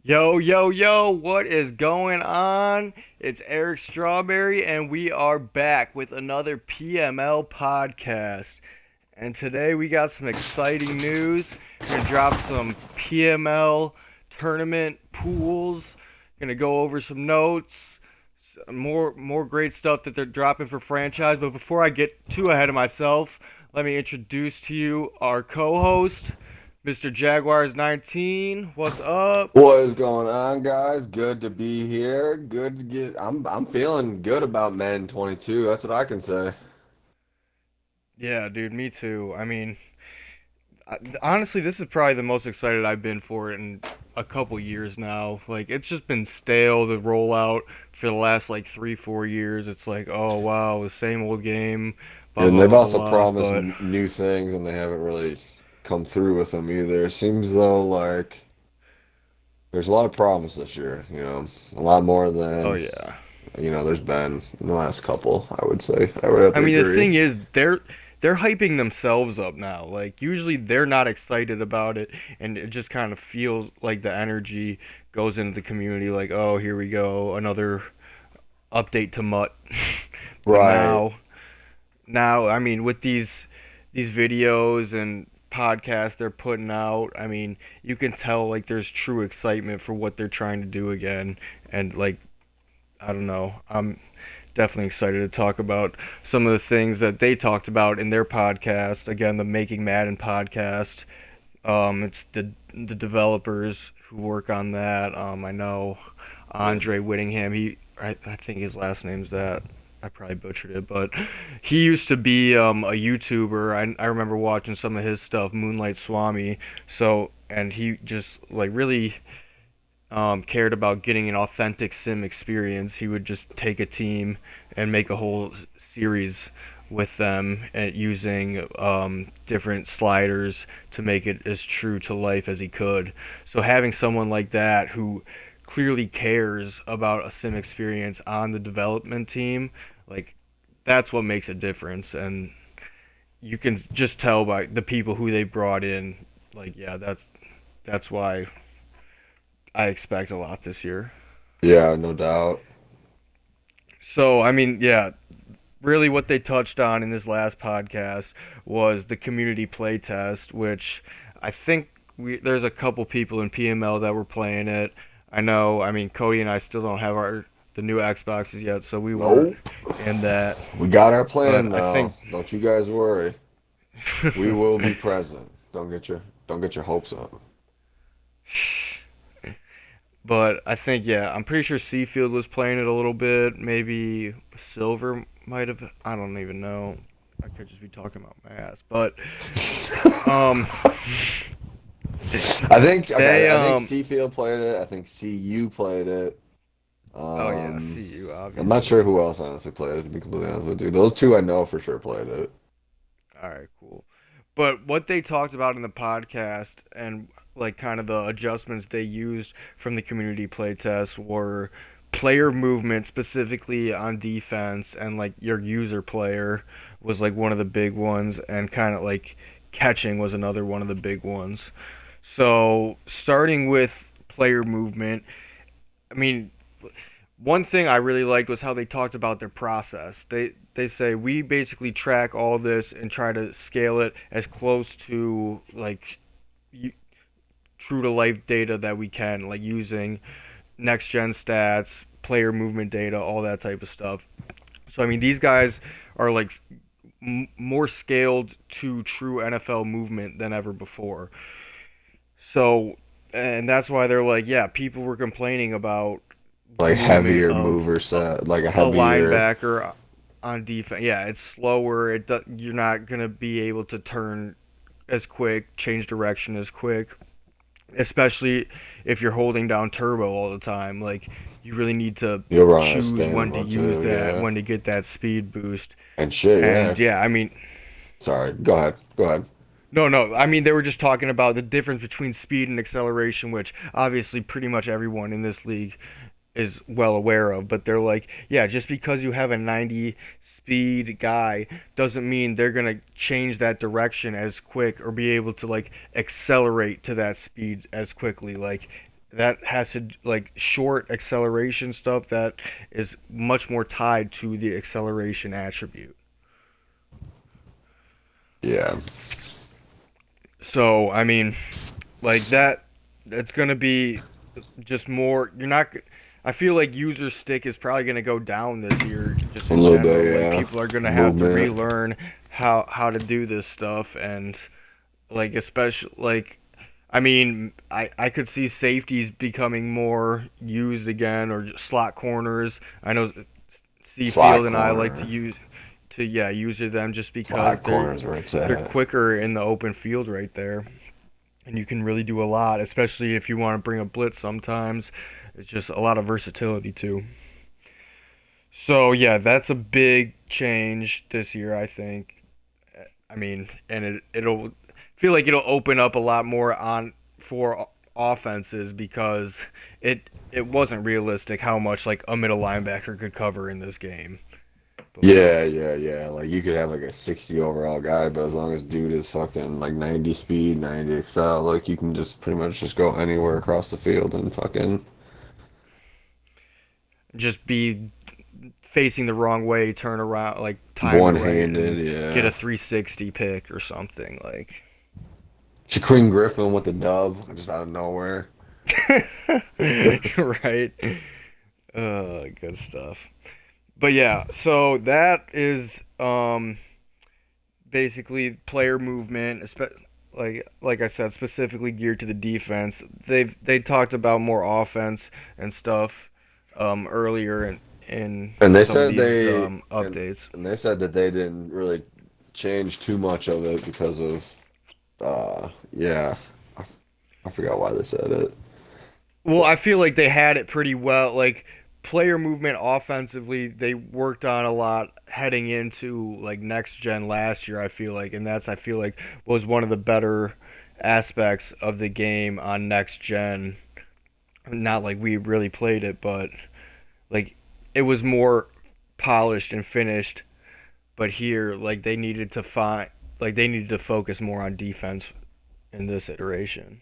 Yo, yo, yo, what is going on? It's Eric Strawberry, and we are back with another PML podcast. And today we got some exciting news. We're gonna drop some PML tournament pools. Gonna go over some notes, more great stuff that they're dropping for franchise. But before I get too ahead of myself, let me introduce to you our co-host, Mr. Jaguars 19. What's up? What is going on, guys? Good to be here. Good to get. I'm feeling good about Madden 22. That's what I can say. Yeah, dude, me too. I mean, honestly, this is probably the most excited I've been for it in a couple years now. Like, it's just been stale, the rollout for the last, like, 3, 4 years. It's like, oh, wow, the same old game, blah, And blah, they've blah, also blah. promised But, new things, and they haven't really come through with them either. It seems though like there's a lot of problems this year. A lot more oh, than yeah. there's been in the last couple. I would say I would have I to mean, the agree. thing is, they're hyping themselves up now. Like, usually they're not excited about it, and it just kind of feels like the energy goes into the community, like, oh, here we go, another update to Mutt. But Right. now, I mean, with these videos and podcasts they're putting out, I mean, you can tell like there's true excitement for what they're trying to do again, and like I don't know, I'm definitely excited to talk about some of the things that they talked about in their podcast. Again, the Making Madden podcast. It's the developers who work on that. I know Yeah. Andre Whittingham. I think his last name's that. I probably butchered it, but he used to be a YouTuber. I remember watching some of his stuff, Moonlight Swami. So and he just like really cared about getting an authentic sim experience. He would just take a team and make a whole series with them and using different sliders to make it as true to life as he could. So having someone like that who clearly cares about a sim experience on the development team, like that's what makes a difference. And you can just tell by the people who they brought in. Like, yeah, that's why I expect a lot this year. Yeah, no doubt. So, I mean, yeah, really what they touched on in this last podcast was the community playtest, which I think there's a couple people in PML that were playing it. I know, I mean, Cody and I still don't have the new Xboxes yet, so we weren't Nope. in that. We got our plan But I though. think Don't you guys worry. We will be present. Don't get your hopes up. But I think yeah, I'm pretty sure Seafield was playing it a little bit. Maybe Silver might have. I don't even know. I could just be talking about my ass. But um, I think okay. they I think Seafield played it. I think CU played it. Oh yeah, Um, see you I'm not sure obviously. who else honestly played it. To be completely honest with you, those two I know for sure played it. All right, cool. But what they talked about in the podcast and like kind of the adjustments they used from the community playtest were player movement specifically on defense and like your user player was like one of the big ones and kind of like catching was another one of the big ones. So, starting with player movement, I mean, one thing I really liked was how they talked about their process. They say we basically track all this and try to scale it as close to like true to life data that we can, like using next gen stats, player movement data, all that type of stuff. So I mean, these guys are like more scaled to true NFL movement than ever before. So, and that's why they're like, yeah, people were complaining about the Like movement heavier of mover set, like a a heavier. linebacker on defense. Yeah, it's slower. You're not gonna be able to turn as quick, change direction as quick, especially if you're holding down turbo all the time. Like you really need to You'll run out of choose when to stamina use too. that, Yeah, when to get that speed boost. and shit. Yeah. And yeah, I mean, Sorry. Go ahead. Go ahead. no, no. I mean, they were just talking about the difference between speed and acceleration, which obviously pretty much everyone in this league is well aware of. But they're like, yeah, just because you have a 90 speed guy doesn't mean they're gonna change that direction as quick or be able to like accelerate to that speed as quickly. Like that has to like short acceleration stuff that is much more tied to the acceleration attribute. Yeah. So I mean, like that, it's gonna be just more. You're not. I feel like user stick is probably gonna go down this year, just A in little general. bit, Like yeah. people are gonna have to Movement. relearn how to do this stuff, and like especially like I mean, I could see safeties becoming more used again, or just slot corners. I know Seafield Slot and I like to corner. use them just because Slot corners where it's they're at. quicker in the open field right there, and you can really do a lot, especially if you want to bring a blitz. Sometimes it's just a lot of versatility too. So yeah, that's a big change this year, I think. I mean, and it'll feel like it'll open up a lot more on for offenses because it wasn't realistic how much like a middle linebacker could cover in this game before. Yeah, yeah, yeah. Like you could have like a 60 overall guy, but as long as dude is fucking like 90 speed, 90 excel, like you can just pretty much just go anywhere across the field and fucking Just be facing the wrong way, turn around, like time it right, one-handed, and get a yeah. 360 pick or something like. Shaquem Griffin with the dub, just out of nowhere. Right. Good stuff. But yeah, so that is basically player movement, like I said, specifically geared to the defense. They talked about more offense and stuff earlier in And they some of said these they updates. and they said that they didn't really change too much of it because of yeah, I, I forgot why they said it. Well, I feel like they had it pretty well. Like player movement offensively, they worked on a lot heading into like next gen last year. I feel like, and I feel like was one of the better aspects of the game on next gen. Not like we really played it, but like it was more polished and finished. But here, like they needed to focus more on defense in this iteration.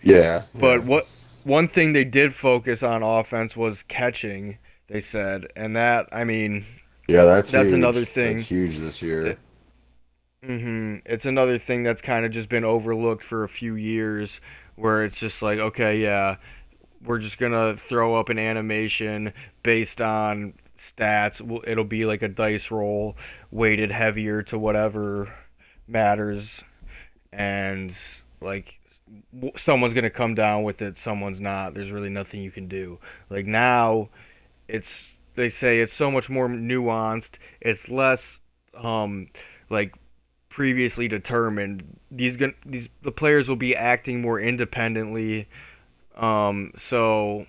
Yeah, yeah. But what one thing they did focus on offense was catching, they said, and that I mean Yeah, that's that's another huge. That's thing. huge this year. It's another thing that's kind of just been overlooked for a few years, where it's just like, okay, yeah, we're just gonna throw up an animation based on stats. It'll be like a dice roll, weighted heavier to whatever matters, and like someone's gonna come down with it, someone's not. There's really nothing you can do. Like now, it's they say it's so much more nuanced. It's less um like previously determined. These the players will be acting more independently. So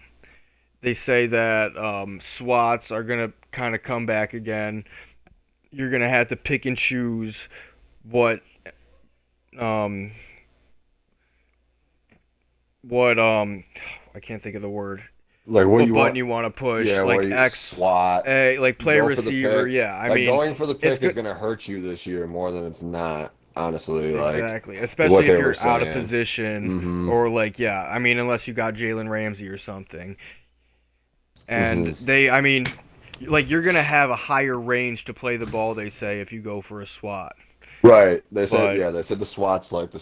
they say that SWATs are gonna kind of come back again. You're gonna have to pick and choose what um what I can't think of the word. Like what What you button want? you want to push? Yeah, what Like you X, SWAT, A, like play go for the receiver. pick. Yeah, I Like mean, going for the it's pick is good. gonna hurt you this year more than it's not, honestly, like Exactly, what especially if they were you're out of saying. position Hmm. or like yeah, I mean, unless you got Jalen Ramsey or something. Hmm. And I mean, like you're gonna have a higher range to play the ball. They say if you go for a SWAT, Right. They said, but yeah, they said the SWAT's like the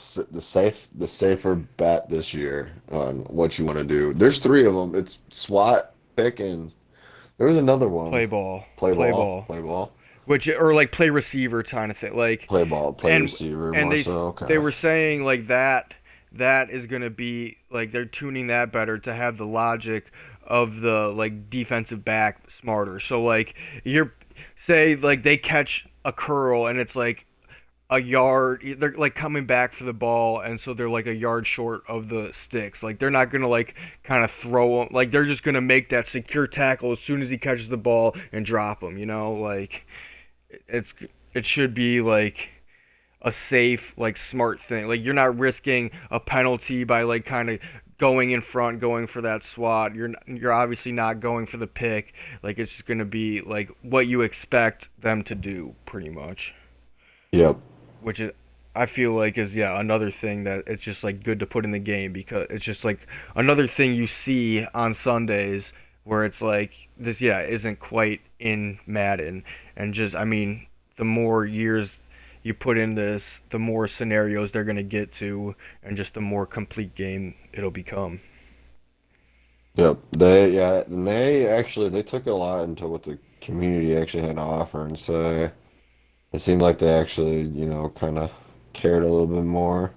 safer bet this year on what you want to do. There's three of them. It's SWAT, pick, and there was another one. Play play ball, ball, play ball, which or like play receiver kind of thing. Like play ball, play and receiver and more so. they Okay. were saying like that is gonna be like they're tuning that better to have the logic of the like defensive back smarter. So like you're say like they catch a curl and it's like a yard, they're like coming back for the ball, and so they're like a yard short of the sticks. Like they're not gonna like kind of throw him, like they're just gonna make that secure tackle as soon as he catches the ball and drop him, like it's it should be like a safe, like smart thing. Like you're not risking a penalty by like kind of going in front, going for that swat. You're obviously not going for the pick. Like it's just gonna be like what you expect them to do, pretty much. Yep. Which is I feel like is another thing that it's just like good to put in the game because it's just like another thing you see on Sundays where it's like this isn't quite in Madden and just I mean the more years you put in this the more scenarios they're going to get to and just the more complete game it'll become. Yep. They took a lot into what the community actually had to offer, and so it seemed like they actually, kind of cared a little bit more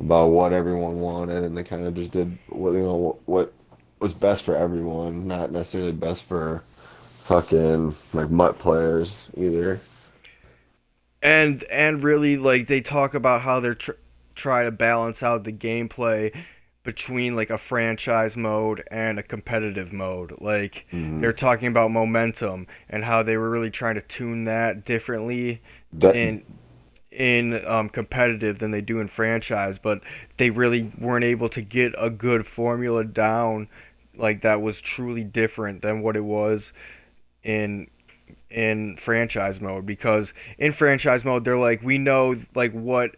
about what everyone wanted, and they kind of just did what was best for everyone, not necessarily best for fucking like mutt players either. And really like they talk about how they're try to balance out the gameplay between like a franchise mode and a competitive mode. Like Hmm. they're talking about momentum and how they were really trying to tune that differently That in competitive than they do in franchise, but they really weren't able to get a good formula down like that was truly different than what it was in franchise mode because in franchise mode they're like we know like what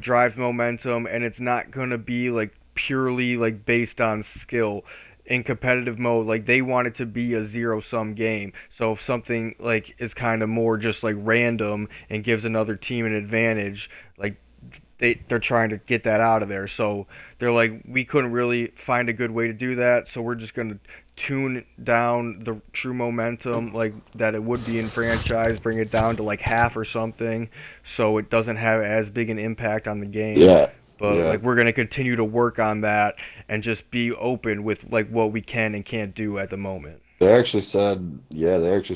drives momentum and it's not going to be like purely like based on skill. In competitive mode like they want it to be a zero sum game, so if something like is kind of more just like random and gives another team an advantage, like they're trying to get that out of there. So they're like, we couldn't really find a good way to do that, so we're just gonna tune down the true momentum like that it would be in franchise, bring it down to like half or something, so it doesn't have as big an impact on the game. yeah, But yeah. like we're gonna continue to work on that and just be open with like what we can and can't do at the moment. They actually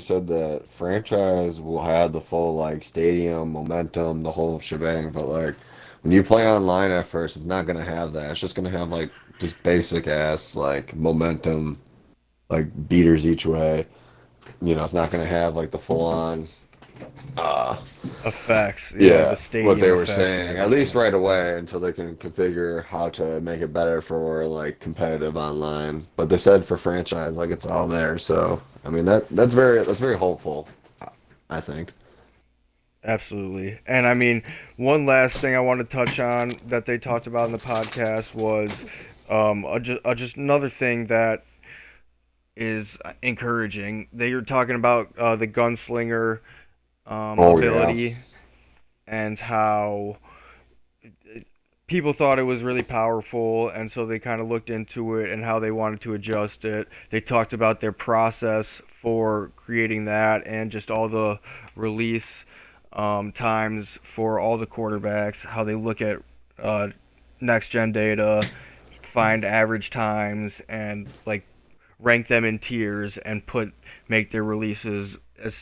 said that franchise will have the full like stadium momentum, the whole shebang. But like when you play online at first, it's not gonna have that. It's just gonna have like just basic ass like momentum, like beaters each way. It's not gonna have like the full on. Uh, Effects, the yeah, what stadium they were effects and saying, at least everything. right away, until they can configure how to make it better for like competitive online. But they said for franchise, like it's all there. So I mean that's very hopeful, I think. Absolutely. And I mean, one last thing I want to touch on that they talked about in the podcast was just another thing that is encouraging. They were talking about the gunslinger Oh yeah, ability and how people thought it was really powerful, and so they kind of looked into it and how they wanted to adjust it. They talked about their process for creating that and just all the release times for all the quarterbacks, how they look at uh, next gen data, find average times, and like rank them in tiers and make their releases as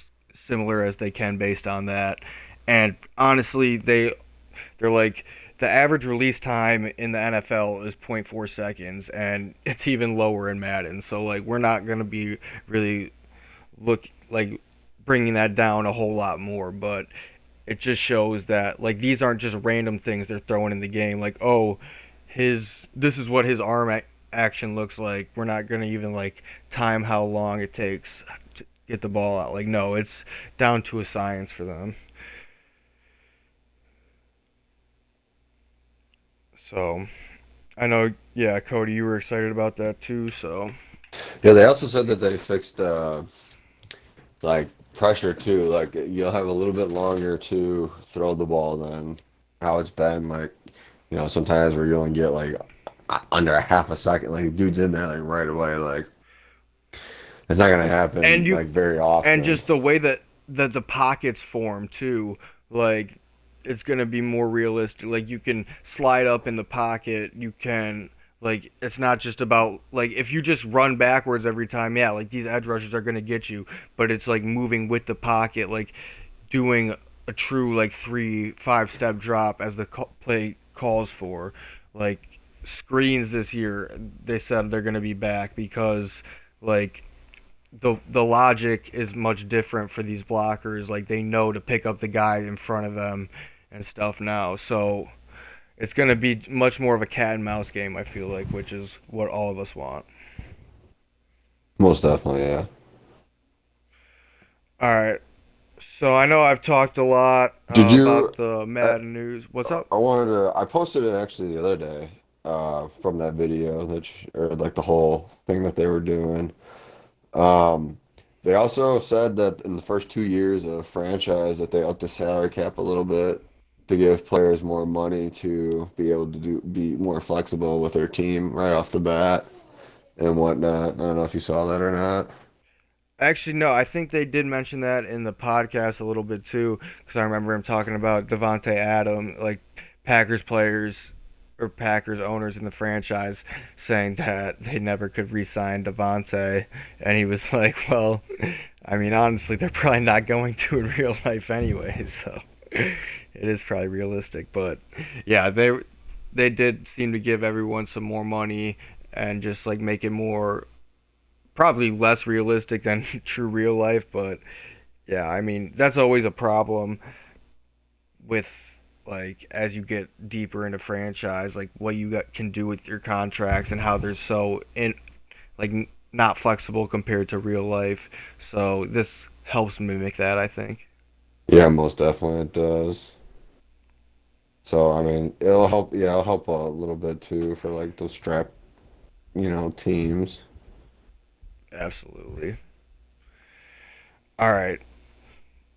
similar as they can based on that. And honestly, they're like the average release time in the NFL is zero point 0.4 seconds, and it's even lower in Madden. So like we're not gonna be really look like bringing that down a whole lot more, but it just shows that like these aren't just random things they're throwing in the game. Like his this is what his action looks like. We're not gonna even like time how long it takes to get the ball out. Like no, it's down to a science for them. So I know, yeah, Cody, you were excited about that too. So yeah. They also said that they fixed like pressure too. Like you'll have a little bit longer to throw the ball than how it's been. Like sometimes where you only get like under a half a second. Like dude's in there like right away. Like it's not gonna and happen you like very and often. just the way that the pockets form too, like it's gonna be more realistic. Like you can slide up in the pocket. You can like it's not just about like if you just run backwards every time. Yeah, like these edge rushers are gonna get you, but it's like moving with the pocket, like doing a true like 3 5 step drop as the play calls for. Like screens this year, they said they're gonna be back because like the logic is much different for these blockers. Like they know to pick up the guy in front of them and stuff now. So it's gonna be much more of a cat and mouse game. I feel like, which is what all of us want. Most definitely, yeah. All right. So I know I've talked a lot Did you? about the I, Madden news. What's up? I wanted to. I posted it actually the other day. From that video or like the whole thing that they were doing. Um, they also said that in the first 2 years of franchise that they upped the salary cap a little bit to give players more money to be able to be more flexible with their team right off the bat and whatnot. I don't know if you saw that or not. Actually, no, I think they did mention that in the podcast a little bit too, because I remember him talking about Devonte Adams, like Packers players or Packers owners in the franchise saying that they never could re-sign Devonte, and he was like, "Well, I mean, honestly, they're probably not going to in real life anyway, so it is probably realistic." But yeah, they did seem to give everyone some more money and just like make it more probably less realistic than true real life, but yeah, I mean, that's always a problem with like as you get deeper into franchise, like what can do with your contracts and how they're so in like not flexible compared to real life. So this helps mimic that, I think. Yeah, most definitely it does. So I mean, it'll help. Yeah, it'll help a little bit too for like those teams. Absolutely. All right.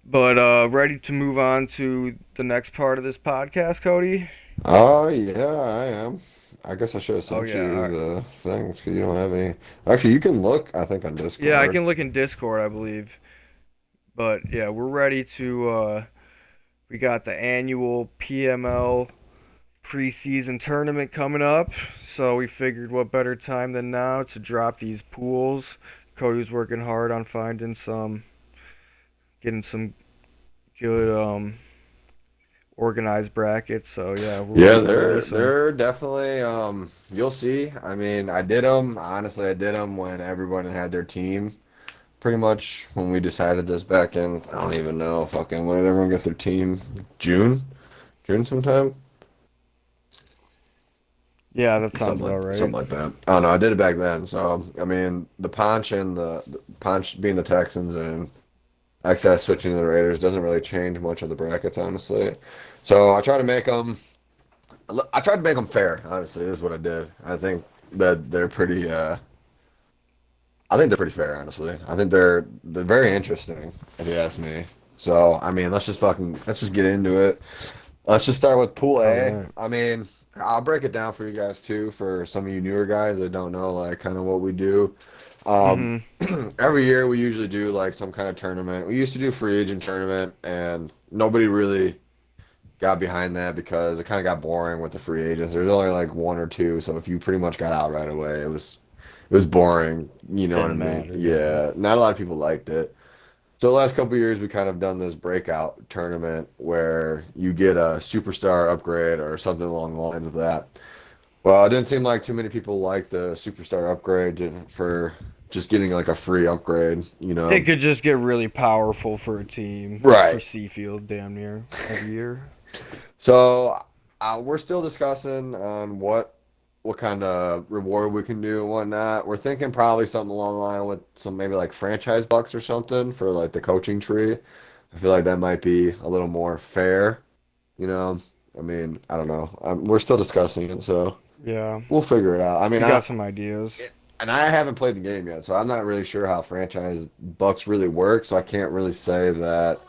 But ready to move on to the next part of this podcast, Cody? Oh yeah, I am. I guess I should have Oh sent yeah, all you right. the things because you don't have any. Actually, you can look, I think, on Yeah, I Discord. can look in Discord, I believe. But yeah, we're ready to we got the annual PML preseason tournament coming up, so we figured what better time than now to drop these pools. Cody's working hard on getting some good organized brackets. So yeah, we're Yeah, ready to they're release them. they're definitely you'll see. I mean, I did them. Honestly, I did them when everyone had their team. Pretty much when we decided this back in, I don't even know, fucking when did everyone get their team? June? June sometime? Yeah, that sounds about right. Something like that. I don't know. I did it back then. So I mean, the Ponch being the Texans and XS switching to the Raiders doesn't really change much of the brackets, honestly. So I tried to make them fair. Honestly, this is what I did. That they're pretty. I think they're pretty fair. Honestly, I think they're very interesting, if you ask me. So I mean, let's just get into it. Let's just start with Pool All A. right. I mean, I'll break it down for you guys too, for some of you newer guys that don't know like kind of what we do. Um, Mhm. every year we usually do like some kind of tournament. We used to do free agent tournament, and nobody really got behind that because it kind of got boring with the free agents. There's only like one or two, so if you pretty much got out right away, it was boring. You know what I Didn't mean? matter. Yeah. Yeah, not a lot of people liked it. So the last couple of years, we kind of done this breakout tournament where you get a superstar upgrade or something along the lines of that. Well, it didn't seem like too many people liked the superstar upgrade for just getting like a free upgrade, you It know? could just get really powerful for a team for Right. Seafield damn near every year. So we're still discussing on what kind of reward we can do and whatnot. We're thinking probably something along the line with some maybe like franchise bucks or something for like the coaching tree. I feel like that might be a little more fair, you know. I mean, I don't know. We're still discussing it, so Yeah. we'll figure it out. I mean, We got some ideas. I haven't played the game yet, so I'm not really sure how franchise bucks really work. So I can't really say that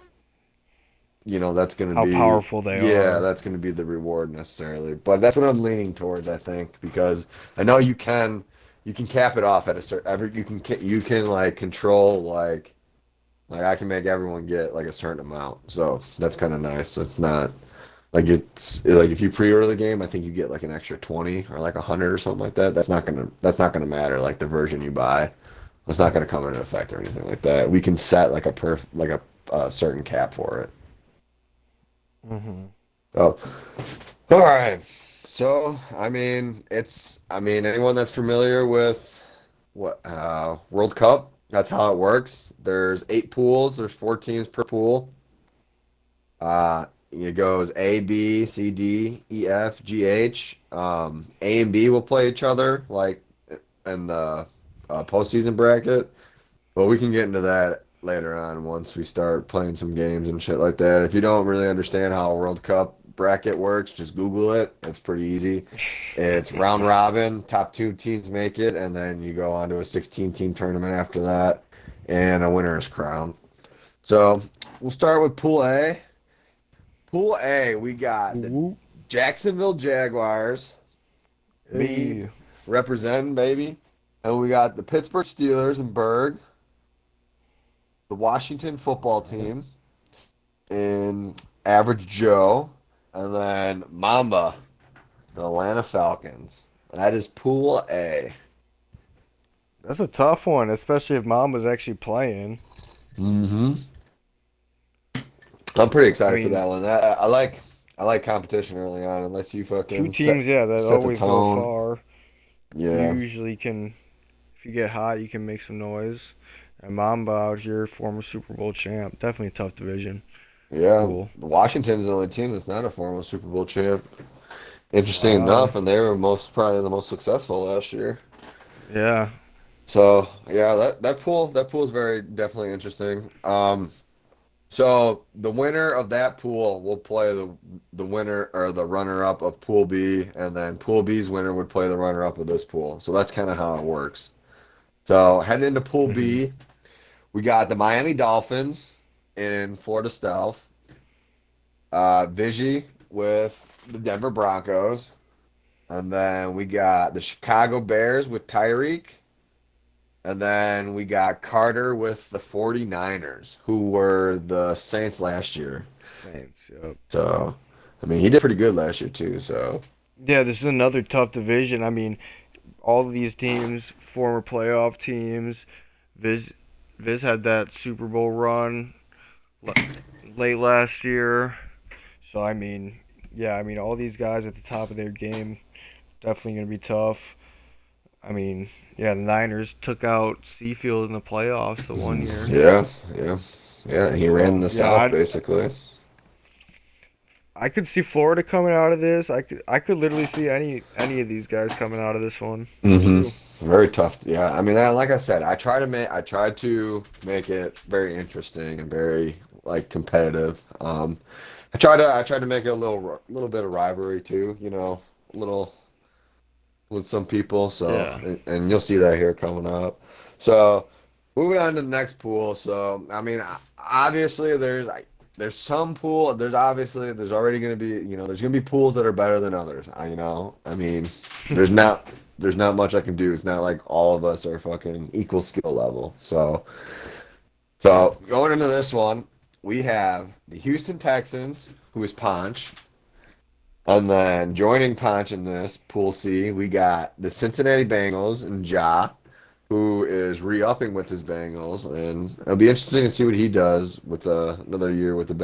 that's going to How be, powerful they yeah, are. that's going to be the reward necessarily. But that's what I'm leaning towards, I think, because I know you can cap it off at a certain, you can like control like I can make everyone get like a certain amount. So that's kind of nice. It's not like it's like if you pre-order the game, I think you get like an extra 20 or like 100 or something like that. That's not gonna matter. Like the version you buy, it's not gonna come into effect or anything like that. We can set like a certain cap for it. Hmm. Oh, all right. So, I mean, anyone that's familiar with World Cup, that's how it works. There's 8 pools. There's 4 teams per pool. It goes A, B, C, D, E, F, G, H. A and B will play each other like in the postseason bracket. But we can get into that later on once we start playing some games and shit like that. If you don't really understand how a World Cup bracket works, just Google it. It's pretty easy. It's round robin, top two teams make it, and then you go on to a 16 team tournament after that, and a winner is crowned. So we'll start with Pool A. Pool A, we got the Woo. Jacksonville Jaguars, me Hey. representing, baby. And we got the Pittsburgh Steelers and Berg, the Washington football team, and Average Joe, and then Mamba, the Atlanta Falcons. That is Pool A. That's a tough one, especially if Mom was actually playing. Mm-hmm. I'm pretty I excited for mean, that one. I like competition early on. It lets you two fucking teams, yeah, that set the always go tone. far. You Yeah, usually can, if you get hot, you can make some noise. And Mamba out here, former Super Bowl champ. Definitely a tough division. yeah. Cool. Washington's the only team that's not a former Super Bowl champ. Interesting Wow. enough, and they were probably the most successful last year. Yeah. So yeah, that pool is very definitely interesting. So the winner of that pool will play the winner or the runner up of Pool B, and then Pool B's winner would play the runner up of this pool. So that's kind of how it works. So heading into Pool Hmm. B, we got the Miami Dolphins in Florida Stealth, Vigi with the Denver Broncos, and then we got the Chicago Bears with Tyreek. And then we got Carter with the 49ers, who were the Saints last year. Saints. Yep. So, I mean, he did pretty good last year too. So, Yeah, this is another tough division. I mean, all of these teams, former playoff teams. Viz, Viz had that Super Bowl run l- late last year. So I mean, yeah, I mean, all these guys at the top of their game definitely gonna be tough. I mean, yeah, the Niners took out Seafield in the playoffs the one year. yeah, yeah, yeah. He ran So the yeah, South basically. I could see Florida coming out of this. I could literally see any of these guys coming out of this one too. Very tough. Yeah, I mean, like I said, I tried to make it very interesting and very like competitive. I tried to make it a little bit of rivalry too. A little with some people. So, Yeah. and you'll see that here coming up. So, moving on to the next pool. So, I mean, obviously there's some pool. There's already going to be there's going to be pools that are better than others. I mean, there's not there's not much I can do. It's not like all of us are fucking equal skill level. So going into this one, we have the Houston Texans, who is Ponch. And then joining Ponch in this pool C, we got the Cincinnati Bengals and Ja, who is re-upping with his Bengals, and it'll be interesting to see what he does with another year with the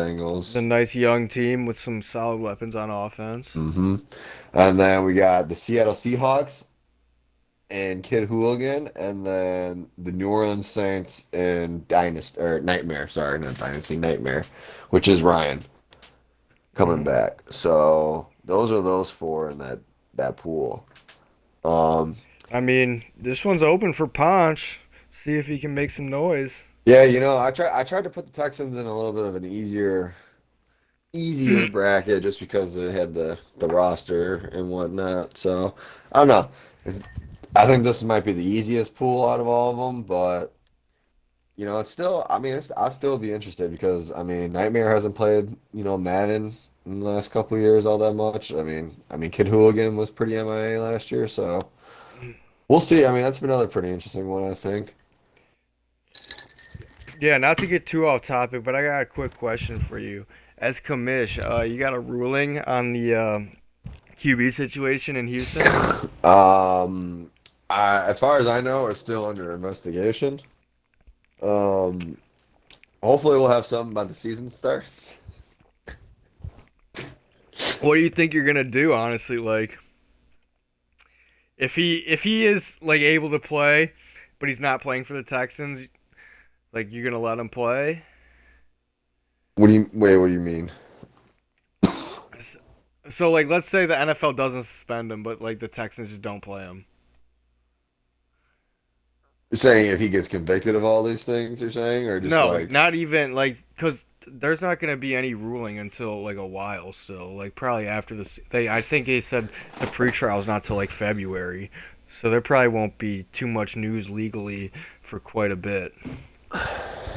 It's a Bengals. nice young team with some solid weapons on offense. hmm And then we got the Seattle Seahawks and Kid Hooligan, and then the New Orleans Saints and Dynasty or Nightmare. Sorry, not Dynasty, Nightmare, which is Ryan coming Hmm. back. So those are those four in that pool. Um, I mean, this one's open for Punch. See if he can make some noise. yeah, I tried to put the Texans in a little bit of an easier bracket just because they had the roster and whatnot. So I don't know. I think this might be the easiest pool out of all of them, but it's still. I mean, I'll still be interested because I mean, Nightmare hasn't played Madden in the last couple of years all that much. I mean, Kid Hooligan was pretty MIA last year, so we'll see. I mean, that's been another pretty interesting one, I think. Yeah, not to get too off topic, but I got a quick question for you. As commish, you got a ruling on the QB situation in Houston? Um, as far as I know, it's still under investigation. Um, hopefully we'll have something by the season starts. What do you think you're gonna do, honestly? Like, if he is like able to play, but he's not playing for the Texans, like you're gonna let him play? What do you mean? So like, let's say the NFL doesn't suspend him, but like the Texans just don't play him. You're saying if he gets convicted of all these things, you're saying, or just No, like, not even like because there's not gonna be any ruling until like a while still. Like probably after this, I think they said the pretrial's not till like February, so there probably won't be too much news legally for quite a bit.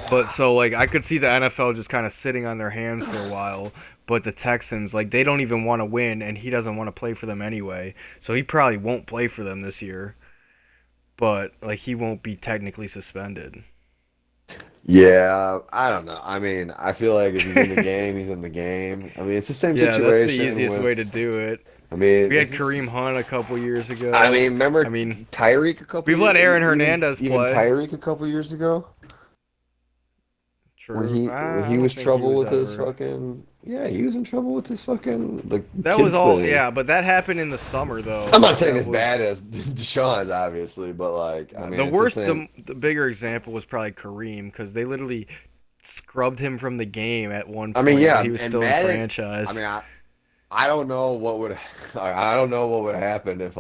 But so like I could see the NFL just kind of sitting on their hands for a while. But the Texans, like they don't even want to win, and he doesn't want to play for them anyway. So he probably won't play for them this year. But like he won't be technically suspended. yeah, I don't know. I mean, I feel like if he's in the game, he's in the game. I mean, it's the same Yeah, that's the situation easiest way to with. do it. I mean, We had this Kareem is. Hunt a couple years I ago. mean, I remember mean, Tyreek a couple we've let years, Aaron even Hernandez even play. Tyreek a couple years ago when True. he I was don't think he trouble was with his ever. fucking yeah, he was in trouble with his fucking the That was kid all. thing. Yeah, but that happened in the summer though. I'm not Like saying that as was bad as Deshaun's, obviously, but like, I mean, the it's the worst. same. The bigger example was probably Kareem because they literally scrubbed him from the game at one I mean, point while yeah, he was and still in Madden. franchise. I mean, I don't know what would I don't know what would happen if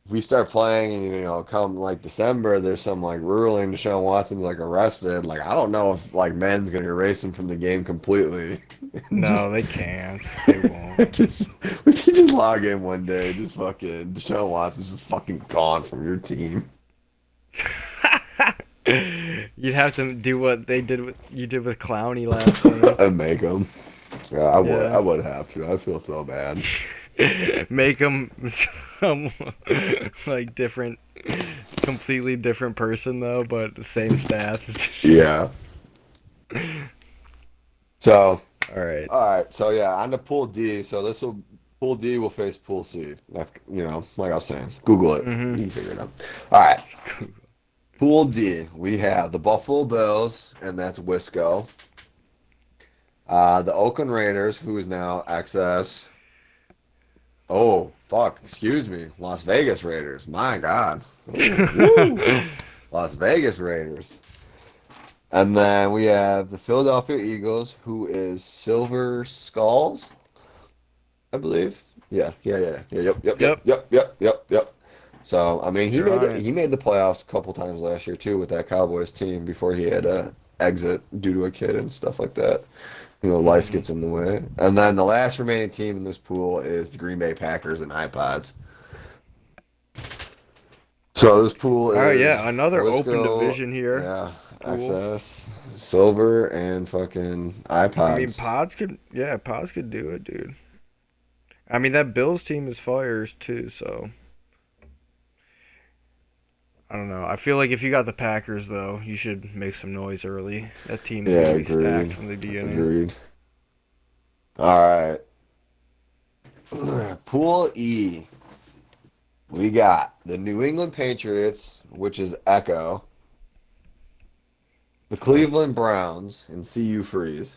we start playing and come like December, there's some like ruling Deshaun Watson's like arrested. Like I don't know if like men's gonna erase him from the game completely. just No, they can't. They won't. just we can just log in one day, just fucking Deshaun Watson's just fucking gone from your team You'd have to do what they did with you did with Clowney last game. and make him. Yeah, I Yeah. would have to. I feel so bad. Make him some like different, completely different person though, but the same stats. Yeah. So All right. all right, so yeah, on to Pool D. So this will Pool D will face Pool C. That's like I was saying, Google it. You Mhm. can figure it out. All right, Pool D. We have the Buffalo Bills, and that's Wisco. The Oakland Raiders, who is now XS. Oh fuck, excuse me, Las Vegas Raiders. My God. Oh, woo, Las Vegas Raiders. And then we have the Philadelphia Eagles, who is Silver Skulls. I believe. Yeah. Yep, Yep. So I mean, you're on it. he made the playoffs a couple times last year too with that Cowboys team before he had to exit due to a kid and stuff like that. Life Mhm. gets in the way. And then the last remaining team in this pool is the Green Bay Packers and iPods. So this pool All right, is yeah, another open Wisco, division here. yeah, Cool. XS, Silver, and fucking I mean, iPods. Pods could do it, dude. I mean, that Bills team is fires too, so I don't know. I feel like if you got the Packers though, you should make some noise early. That team is Yeah, gonna be stacked agreed. from the beginning. Agreed. All right. Pool E. We got the New England Patriots, which is Echo, the Tough, Cleveland Browns, and CU Freeze,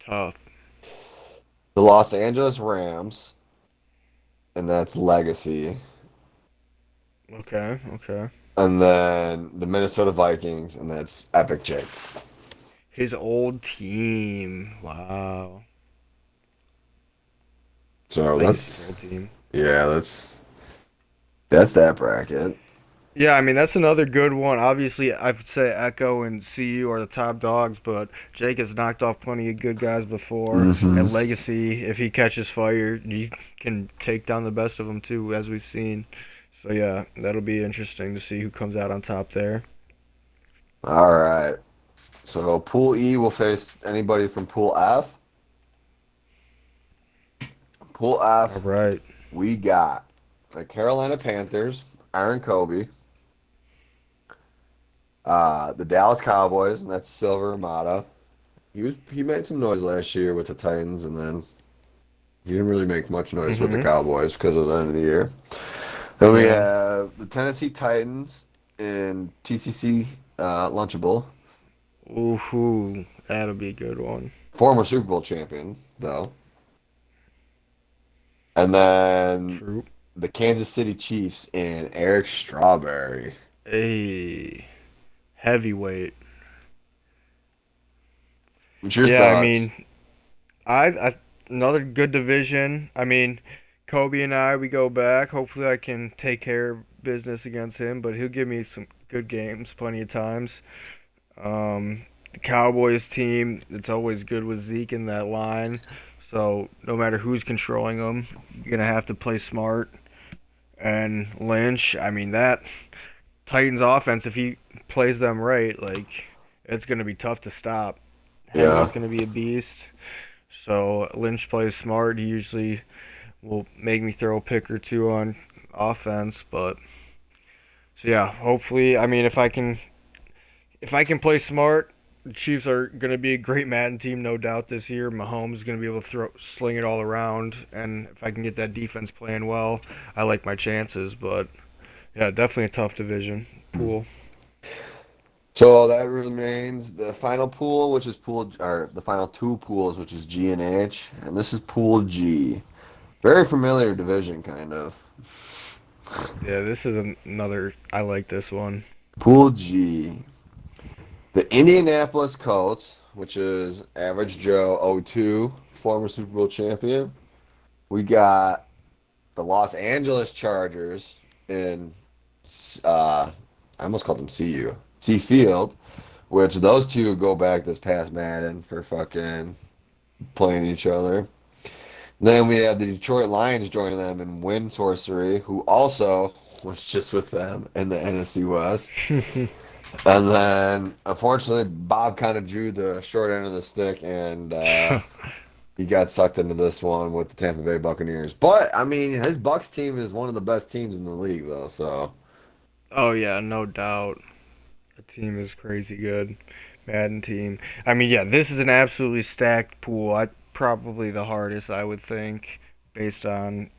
tough. the Los Angeles Rams, and that's Legacy, Okay, okay. and then the Minnesota Vikings, and that's Epic Jake. His old team. Wow. So Legacy's old team. yeah, that's that bracket. Yeah, I mean that's another good one. Obviously, I'd say Echo and CU are the top dogs, but Jake has knocked off plenty of good guys before. Hmm. And Legacy, if he catches fire, he can take down the best of them too, as we've seen. So yeah, that'll be interesting to see who comes out on top there. All right. So Pool E will face anybody from Pool F. Pool All F, right. we got the Carolina Panthers, Aaron Kobe, the Dallas Cowboys, and that's Silver Amata. He made some noise last year with the Titans, and then he didn't really make much noise with the Mhm. Cowboys because of the end of the year. Then we Yeah. have the Tennessee Titans and TCC Lunchable, Ooh, that'll be a good one. former Super Bowl champion though, and then True. the Kansas City Chiefs and Eric Strawberry. Hey, heavyweight. What's your Yeah, I thoughts? mean, I another good division. I mean, Kobe and I we go back. Hopefully, I can take care of business against him, but he'll give me some good games plenty of times. The Cowboys team, it's always good with Zeke in that line. So no matter who's controlling them, you're gonna have to play smart. And Lynch, I mean that Titans offense, if he plays them right, like it's gonna be tough to stop. Henry's Yeah. gonna be a beast. So Lynch plays smart. He usually will make me throw a pick or two on offense, but so yeah, hopefully, I mean if I can play smart, the Chiefs are going to be a great Madden team, no doubt this year. Mahomes is going to be able to sling it all around, and if I can get that defense playing well, I like my chances. But yeah, definitely a tough division pool. So that remains the final pool, which is pool, or the final two pools, which is G and H, and this is Pool G. Very familiar division, kind of. Yeah, this is another. I like this one. Pool G. The Indianapolis Colts, which is Average Joe '02, former Super Bowl champion. We got the Los Angeles Chargers in, I almost called them CU, C Field, which those two go back this past Madden for fucking playing each other. Then we have the Detroit Lions joining them in Win Sorcery, who also was just with them in the NFC West. And then, unfortunately, Bob kind of drew the short end of the stick, and he got sucked into this one with the Tampa Bay Buccaneers. But I mean, his Bucks team is one of the best teams in the league, though. So Oh yeah, no doubt. The team is crazy good. Madden team. I mean, yeah, this is an absolutely stacked pool. Probably the hardest, I would think, based on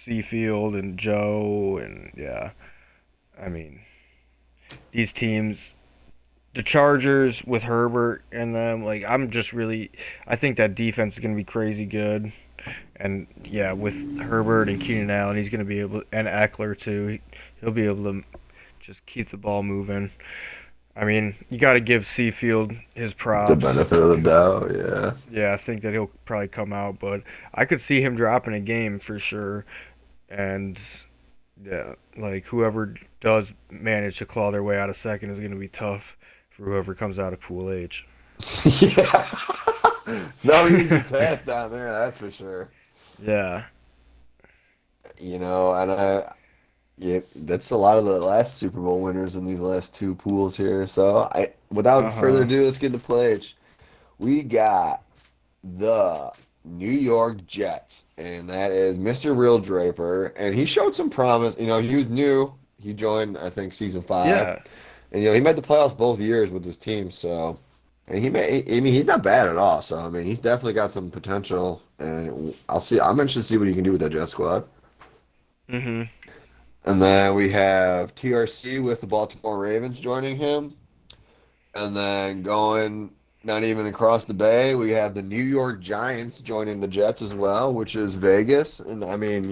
Seafield and Joe, and yeah. I mean, these teams, the Chargers with Herbert and them, like I think that defense is gonna be crazy good. And yeah, with Herbert and Keenan Allen, he's gonna be able, and Eckler too. He'll be able to just keep the ball moving. I mean, you got to give Seafield his the props. benefit of the doubt, yeah. Yeah, I think that he'll probably come out, but I could see him dropping a game for sure. And yeah, like whoever does manage to claw their way out of second is going to be tough for whoever comes out of Pool H. Yeah. It's no easy task down there, that's for sure. Yeah. And yeah, that's a lot of the last Super Bowl winners in these last two pools here. So without Uh further huh. ado, let's get to play. We got the New York Jets, and that is Mr. Real Draper, and he showed some promise. He was new. He joined, I think, season 5, Yeah. and he made the playoffs both years with his team. So, and he may, I mean, he's not bad at all. So, I mean, he's definitely got some potential, and I'll see. I'm interested to see what he can do with that Jet squad. Mhm. And then we have TRC with the Baltimore Ravens joining him. And then going not even across the bay, we have the New York Giants joining the Jets as well, which is Vegas. And I mean,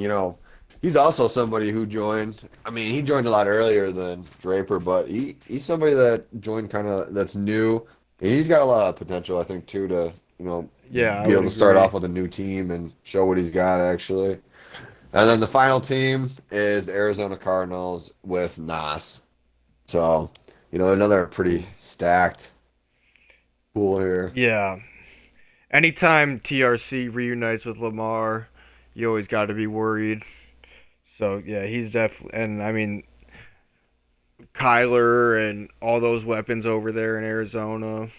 he's also somebody who joined. I mean, he joined a lot earlier than Draper, but he's somebody that joined kind of that's new. And he's got a lot of potential, I think, too, to Yeah, I be would able to start off agree. with a new team and show what he's got actually. And then the final team is the Arizona Cardinals with Nas. So, another pretty stacked pool here. Yeah. Anytime TRC reunites with Lamar, you always got to be worried. So yeah, he's definitely, and I mean Kyler and all those weapons over there in Arizona.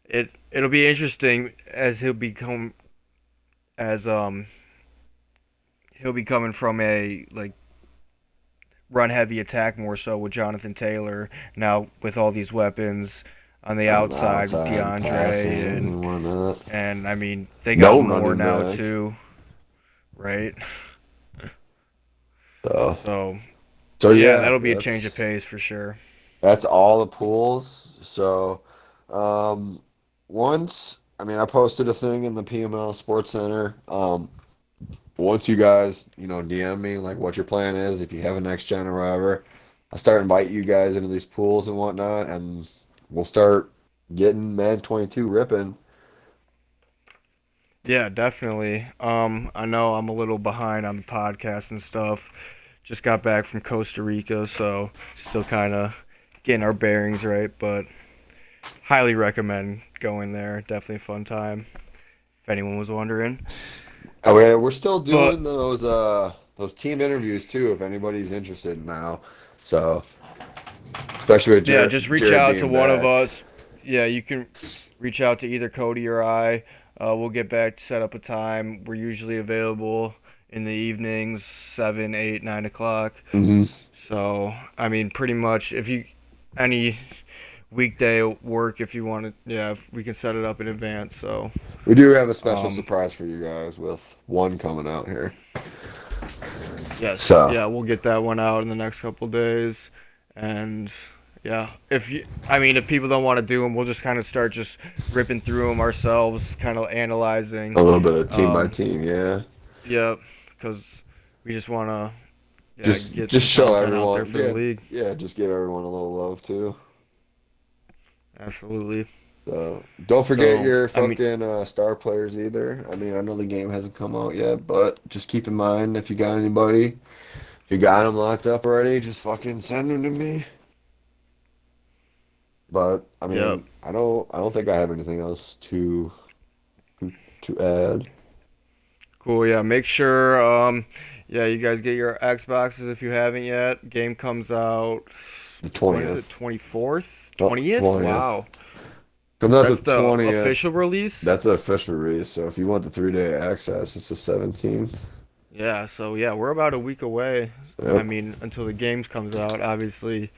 It'll be interesting as as he'll be coming from a like run heavy attack more so with Jonathan Taylor now with all these weapons on the On the outside with outside, passing DeAndre and whatnot. and I mean they got No more running now back. too, right? So, So so yeah, yeah, that'll be a change of pace for sure. that's all the pools. So, um, I mean, I posted a thing in the PML Sports Center. Once you guys, DM me like what your plan is, if you have a next gen or whatever, I'll start inviting you guys into these pools and whatnot, and we'll start getting Man 22 ripping. Yeah, definitely. I know I'm a little behind on the podcast and stuff, just got back from Costa Rica, so still kind of getting our bearings right, but highly recommend going there. Definitely a fun time, if anyone was wondering. Oh yeah, we're still But doing those team interviews too, if anybody's interested now. So especially with yeah, just reach Jared out to being one of back. us. Yeah, you can reach out to either Cody or I. We'll get back to set up a time. We're usually available in the evenings, 7, 8, 9 o'clock. Hmm. So, I mean, pretty much if you any weekday work, if you want to, yeah, we can set it up in advance. So, We do have a special um, surprise for you guys with one coming out here. yes, So yeah, we'll get that one out in the next couple days, and yeah, if you, I mean, if people don't want to do them, we'll just kind of start just ripping through them ourselves, kind of analyzing. a little bit of team by Um, team, yeah. yeah, because we just want to, yeah, get Just some show content out there everyone, for the yeah, league. yeah, just give everyone a little love too. Absolutely. So don't forget So, your I mean, fucking star players either. I mean, I know the game hasn't come out yet, but just keep in mind if you got anybody, if you got them locked up already, just fucking send them to me. But I yep. mean, I don't think I have anything else to add. Cool. Yeah. Make sure, yeah, you guys get your Xboxes if you haven't yet. Game comes out. The When is it? 20th. 24th? Oh, 20th? 20th. Wow. Comes out the That's the 20th. official release? That's the official release. So if you want the 3-day access, it's the 17th. Yeah, so yeah, we're about a week away. I Yep. mean, until the games comes out, obviously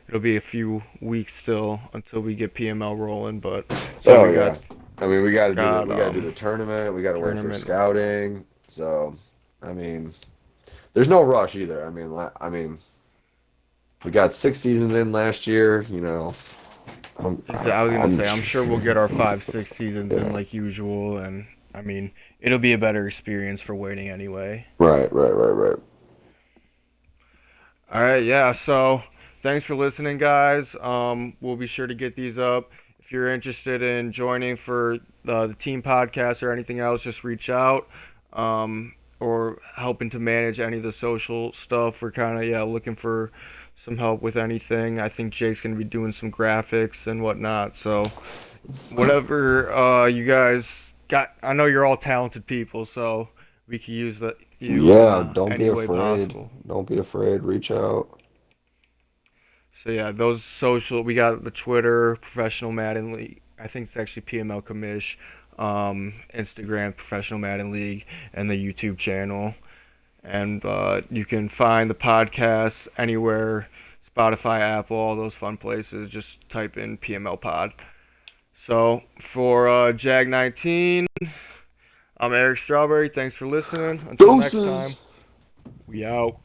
it'll be a few weeks still until we get PML rolling, but so Oh we got yeah. I mean, got we got to do the tournament. We got to wait for tournament. scouting. So, I mean, there's no rush either. I mean, we got 6 seasons in last year. You know, I was gonna I'm say I'm sure we'll get our 5, 6 seasons in yeah. like usual, and I mean it'll be a better experience for waiting anyway. Right. All right, yeah. So thanks for listening, guys. We'll be sure to get these up. If you're interested in joining for the team podcast or anything else, just reach out. Or helping to manage any of the social stuff. We're kind of yeah looking for some help with anything. I think Jake's gonna be doing some graphics and whatnot. So whatever you guys got, I know you're all talented people, so we could use you in Yeah, don't be any way afraid. possible. Don't be afraid. Reach out. So yeah, those social. We got the Twitter Professional Madden League. I think it's actually PML Commish. Instagram Professional Madden League, and the YouTube channel. And you can find the podcast anywhere: Spotify, Apple, all those fun places. Just type in PML Pod. So for Jag19, I'm Eric Strawberry. Thanks for listening. Until next time, Doses. we out.